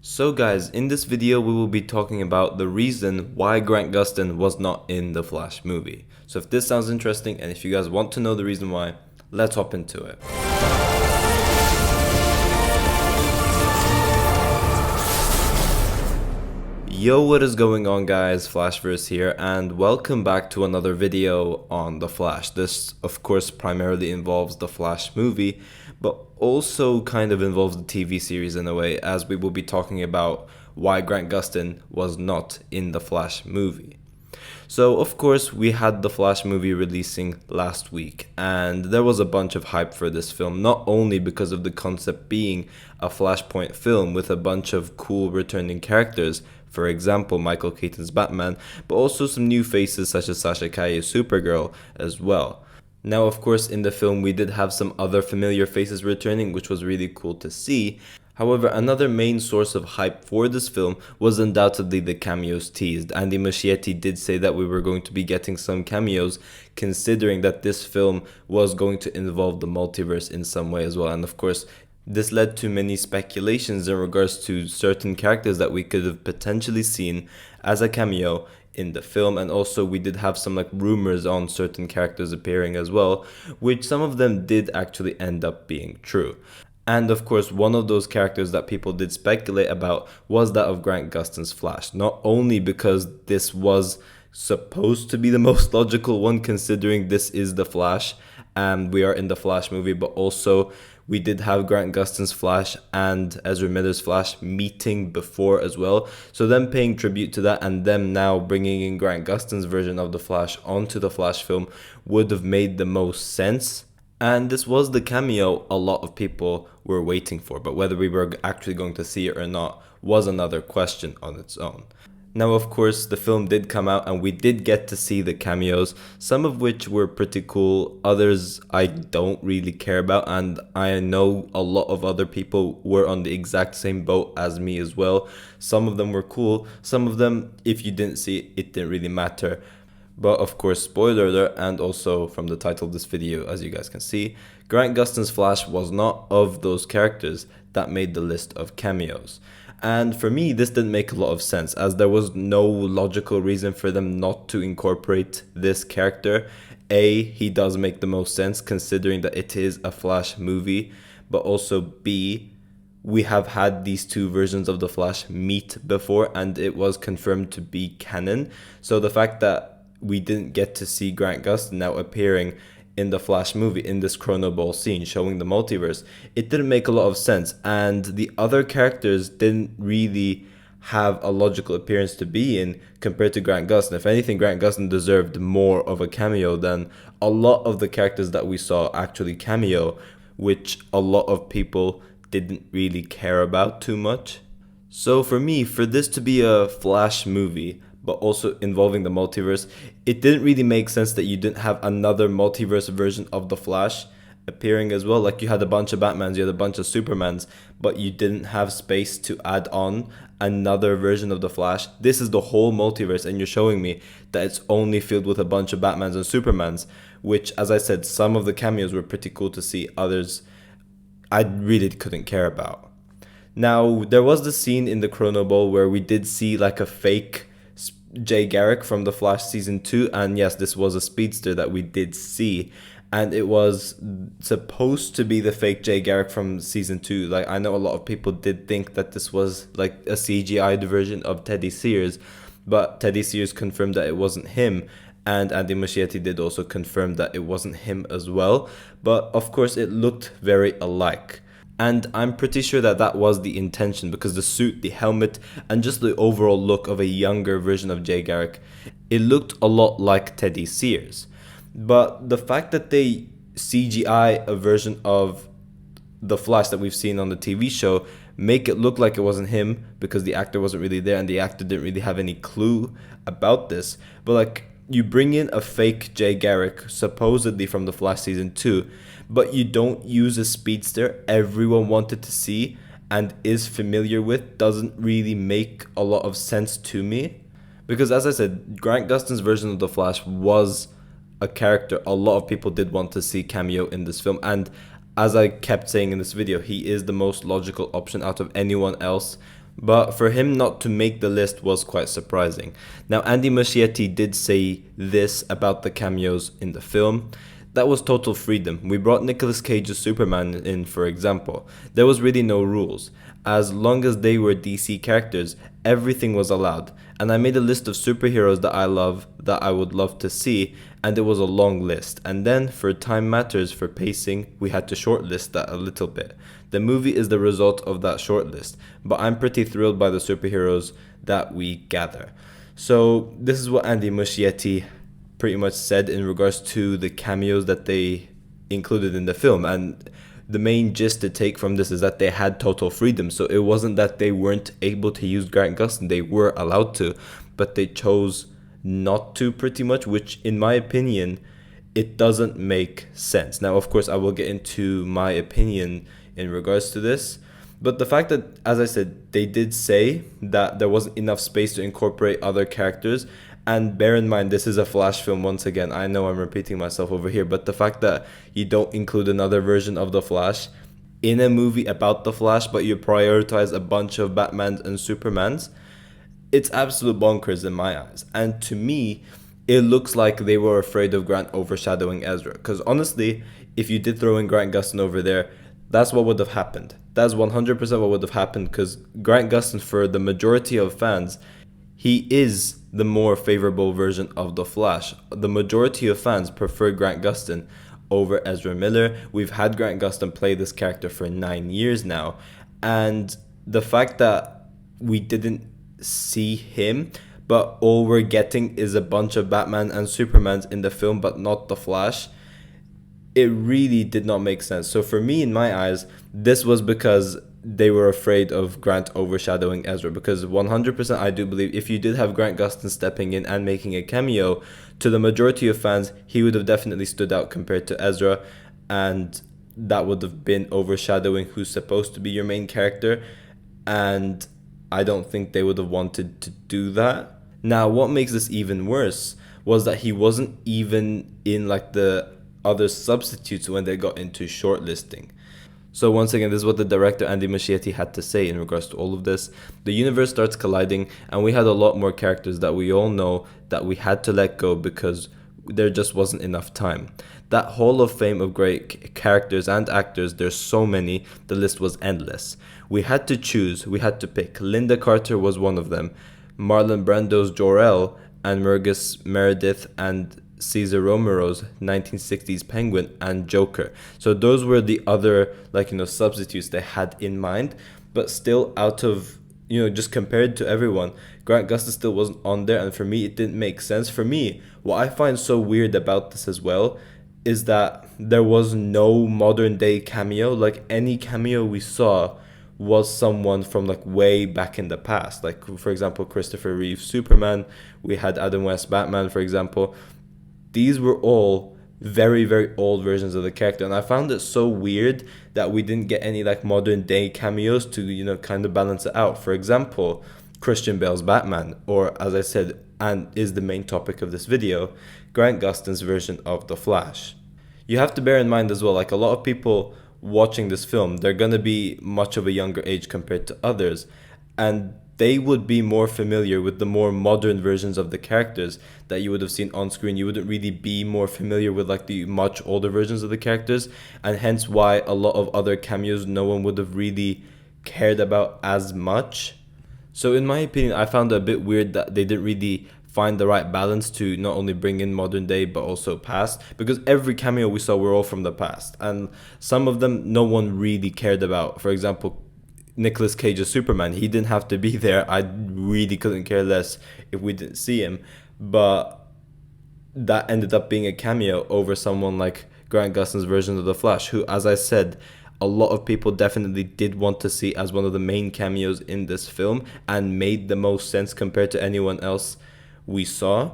So guys, in this video we will be talking about the reason why Grant Gustin was not in the Flash movie. So if this sounds interesting and if you guys want to know the reason why, let's hop into it. Yo, what is going on guys, Flashverse here, and welcome back to another video on The Flash. This of course primarily involves the Flash movie, but also kind of involves the TV series in a way, as we will be talking about why Grant Gustin was not in the Flash movie. So of course we had the Flash movie releasing last week, and there was a bunch of hype for this film, not only because of the concept being a Flashpoint film with a bunch of cool returning characters, for example Michael Keaton's Batman, but also some new faces such as Sasha Calle's Supergirl as well. Now of course in the film we did have some other familiar faces returning, which was really cool to see. However, another main source of hype for this film was undoubtedly the cameos teased. Andy Muschietti did say that we were going to be getting some cameos, considering that this film was going to involve the multiverse in some way as well. And of course, this led to many speculations in regards to certain characters that we could have potentially seen as a cameo in the film, and also we did have some rumors on certain characters appearing as well, which some of them did actually end up being true. And of course, one of those characters that people did speculate about was that of Grant Gustin's Flash. Not only because this was supposed to be the most logical one, considering this is the Flash and we are in the Flash movie, but also we did have Grant Gustin's Flash and Ezra Miller's Flash meeting before as well. So them paying tribute to that and them now bringing in Grant Gustin's version of the Flash onto the Flash film would have made the most sense. And this was the cameo a lot of people were waiting for, but whether we were actually going to see it or not was another question on its own. Now of course the film did come out and we did get to see the cameos, some of which were pretty cool, others I don't really care about, and I know a lot of other people were on the exact same boat as me as well. Some of them were cool, some of them, if you didn't see it, it didn't really matter. But of course, spoiler alert, and also from the title of this video, as you guys can see, Grant Gustin's Flash was not of those characters that made the list of cameos. And for me, this didn't make a lot of sense, as there was no logical reason for them not to incorporate this character. A, he does make the most sense considering that it is a Flash movie, but also B, we have had these two versions of the Flash meet before and it was confirmed to be canon. So the fact that we didn't get to see Grant Gustin now appearing in the Flash movie in this Chrono Ball scene showing the multiverse, it didn't make a lot of sense, and the other characters didn't really have a logical appearance to be in compared to Grant Gustin. If anything, Grant Gustin deserved more of a cameo than a lot of the characters that we saw actually cameo, which a lot of people didn't really care about too much. So for me, for this to be a Flash movie but also involving the multiverse, it didn't really make sense that you didn't have another multiverse version of the Flash appearing as well. Like, you had a bunch of Batmans, you had a bunch of Supermans, but you didn't have space to add on another version of the Flash. This is the whole multiverse, and you're showing me that it's only filled with a bunch of Batmans and Supermans, which, as I said, some of the cameos were pretty cool to see, others I really couldn't care about. Now, there was the scene in the Chrono Ball where we did see a fake Jay Garrick from The Flash Season 2, and yes, this was a speedster that we did see, and it was supposed to be the fake Jay Garrick from Season 2. I know a lot of people did think that this was a CGI'd version of Teddy Sears, but Teddy Sears confirmed that it wasn't him, and Andy Muschietti did also confirm that it wasn't him as well, but of course it looked very alike. And I'm pretty sure that that was the intention, because the suit, the helmet, and just the overall look of a younger version of Jay Garrick, it looked a lot like Teddy Sears. But the fact that they CGI a version of the Flash that we've seen on the TV show, make it look like it wasn't him, because the actor wasn't really there and the actor didn't really have any clue about this. But you bring in a fake Jay Garrick, supposedly from The Flash Season 2, but you don't use a speedster everyone wanted to see and is familiar with, doesn't really make a lot of sense to me. Because as I said, Grant Gustin's version of The Flash was a character a lot of people did want to see cameo in this film, and as I kept saying in this video, he is the most logical option out of anyone else But for him not to make the list was quite surprising. Now, Andy Muschietti did say this about the cameos in the film. That was total freedom. We brought Nicolas Cage's Superman in, for example. There was really no rules. As long as they were DC characters, everything was allowed. And I made a list of superheroes that I love, that I would love to see, and it was a long list. And then, for time matters, for pacing, we had to shortlist that a little bit. The movie is the result of that shortlist, but I'm pretty thrilled by the superheroes that we gather. So this is what Andy Muschietti pretty much said in regards to the cameos that they included in the film. And the main gist to take from this is that they had total freedom. So it wasn't that they weren't able to use Garrick and Gustin. They were allowed to, but they chose not to, pretty much, which in my opinion, it doesn't make sense. Now, of course, I will get into my opinion in regards to this. But the fact that, as I said, they did say that there wasn't enough space to incorporate other characters. And bear in mind, this is a Flash film once again. I know I'm repeating myself over here, but the fact that you don't include another version of the Flash in a movie about the Flash, but you prioritize a bunch of Batmans and Supermans, it's absolute bonkers in my eyes. And to me, it looks like they were afraid of Grant overshadowing Ezra. Because honestly, if you did throw in Grant Gustin over there, that's what would have happened. That's 100% what would have happened, because Grant Gustin, for the majority of fans, he is the more favorable version of the Flash. The majority of fans prefer Grant Gustin over Ezra Miller. We've had Grant Gustin play this character for 9 years now. And the fact that we didn't see him, but all we're getting is a bunch of Batman and Supermans in the film, but not the Flash, it really did not make sense. So for me, in my eyes, this was because they were afraid of Grant overshadowing Ezra, because 100% I do believe if you did have Grant Gustin stepping in and making a cameo, to the majority of fans, he would have definitely stood out compared to Ezra, and that would have been overshadowing who's supposed to be your main character, and I don't think they would have wanted to do that. Now, what makes this even worse was that he wasn't even in like the other substitutes when they got into shortlisting. So once again, this is what the director Andy Muschietti had to say in regards to all of this. The universe starts colliding, and we had a lot more characters that we all know that we had to let go because there just wasn't enough time. That hall of fame of great characters and actors, there's so many, the list was endless. We had to choose, we had to pick. Linda Carter was one of them, Marlon Brando's Jor-El, and Murgis Meredith and Cesar Romero's 1960s Penguin and Joker. So those were the other substitutes they had in mind, but still out of just compared to everyone, Grant Gustin still wasn't on there, and for me it didn't make sense. For me, what I find so weird about this as well is that there was no modern day cameo. Like any cameo we saw was someone from way back in the past. Like for example, Christopher Reeve Superman, we had Adam West Batman, for example. These were all very, very old versions of the character, and I found it so weird that we didn't get any modern day cameos to kind of balance it out. For example, Christian Bale's Batman, or as I said, and is the main topic of this video, Grant Gustin's version of the Flash. You have to bear in mind as well, a lot of people watching this film, they're gonna be much of a younger age compared to others, and they would be more familiar with the more modern versions of the characters that you would have seen on screen. You wouldn't really be more familiar with the much older versions of the characters, and hence why a lot of other cameos no one would have really cared about as much. So in my opinion, I found it a bit weird that they didn't really find the right balance to not only bring in modern day but also past, because every cameo we saw were all from the past, and some of them no one really cared about. For example, Nicolas Cage's Superman, he didn't have to be there. I really couldn't care less if we didn't see him, but that ended up being a cameo over someone like Grant Gustin's version of the Flash, who, as I said, a lot of people definitely did want to see as one of the main cameos in this film and made the most sense compared to anyone else we saw.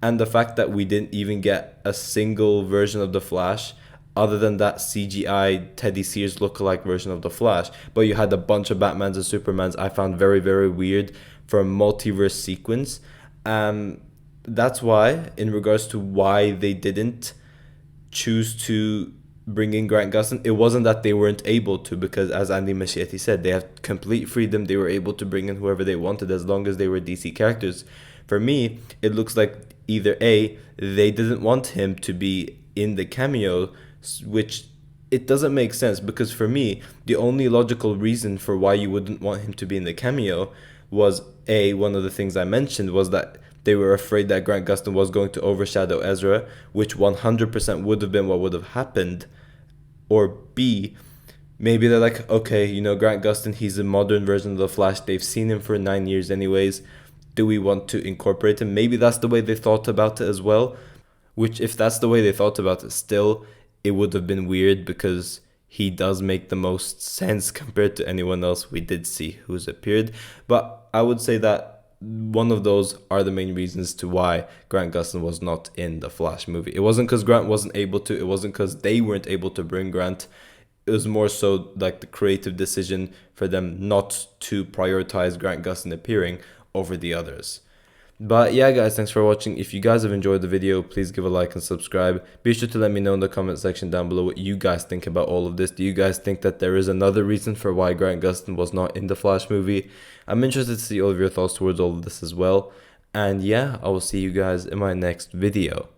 And the fact that we didn't even get a single version of the Flash other than that CGI Teddy Sears lookalike version of the Flash, but you had a bunch of Batmans and Supermans, I found very, very weird for a multiverse sequence. That's why, in regards to why they didn't choose to bring in Grant Gustin. It wasn't that they weren't able to, because as Andy Muschietti said, they have complete freedom. They were able to bring in whoever they wanted as long as they were DC characters. For me, it looks like either A, they didn't want him to be in the cameo, which it doesn't make sense, because for me, the only logical reason for why you wouldn't want him to be in the cameo was A, one of the things I mentioned was that they were afraid that Grant Gustin was going to overshadow Ezra, which 100% would have been what would have happened. Or B, maybe they're like, okay, you know, Grant Gustin, he's a modern version of the Flash. They've seen him for 9 years anyways. Do we want to incorporate him? Maybe that's the way they thought about it as well. Which, if that's the way they thought about it, still, it would have been weird, because he does make the most sense compared to anyone else we did see who's appeared. But I would say that one of those are the main reasons to why Grant Gustin was not in the Flash movie. It wasn't because Grant wasn't able to. It wasn't because they weren't able to bring Grant. It was more so like the creative decision for them not to prioritize Grant Gustin appearing over the others. But yeah, guys, thanks for watching. If you guys have enjoyed the video, please give a like and subscribe. Be sure to let me know in the comment section down below what you guys think about all of this. Do you guys think that there is another reason for why Grant Gustin was not in the Flash movie? I'm interested to see all of your thoughts towards all of this as well. And yeah, I will see you guys in my next video.